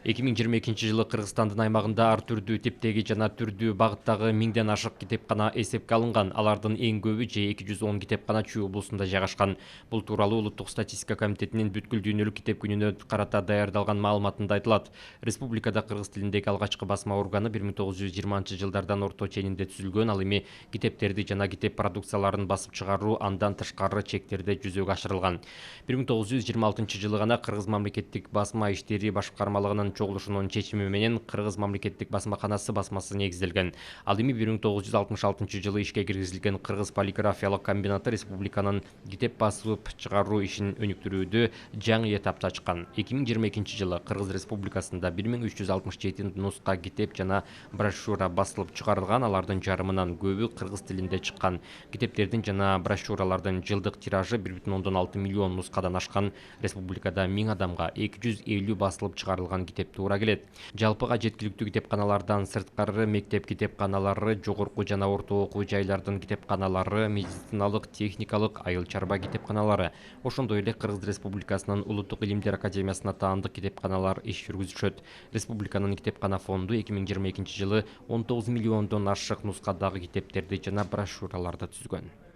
2022 жылы Кыргызстандын аймагында ар түрдүү типтеги жана түрдүү багыттагы 1000ден ашык китепкана эсепке алынган. Алардын эң көбү же 210 китепкана Чүй облусунда жайгашкан. Бул тууралуу Улуттук статистика комитетинин бүткүл дүйнөлүк китеп күнүнө карата даярдалган маалыматында айтылат. Республикада кыргыз тилиндеги алгачкы басма органы 1920-жылдардан орто ченинде түзүлгөн. Ал эми китептерди жана китеп продукцияларын басып чыгаруу андан тышкары чектерде жүзөгө ашырылган. 1926-жылы гана Кыргыз мамлекеттик басма иштери башкармалыгынын чогулушунун чечими менен Кыргыз мамлекеттик басмаканасы басмасы негизделген. Ал эми 1966-жылы ишке киргизилген Кыргыз полиграфиялык комбинаты республиканын китеп басып чыгаруу ишин өнүктүрүүдө жаңы этапты ачкан. 2022-жылы Кыргыз республикасында 1367 нуска китеп жана брошюра басылып чыгарылган. Алардын жарымынан көбү кыргыз тилинде чыккан. Китептердин жана брошюралардын жылдык тиражы 1,6 миллион нускадан ашкан. Республикада 1000 адамга 250 басылып чыгарылган китеп туура келет. Жалпыга жеткиликтүү китепканалардан сырткары мектеп китепканалары, жогорку жана орто окуу жайлардын китепканалары, медициналык, техникалык, айыл чарба китепканалары, ошондой эле Кыргыз Республикасынын Улуттук илимдер академиясына таандык китепканалар иш жүргүзүшөт. Республиканын китепкана фонду 2022-жылы 19 миллиондон ашык нускадагы китептерди жана брошюраларды түзгөн.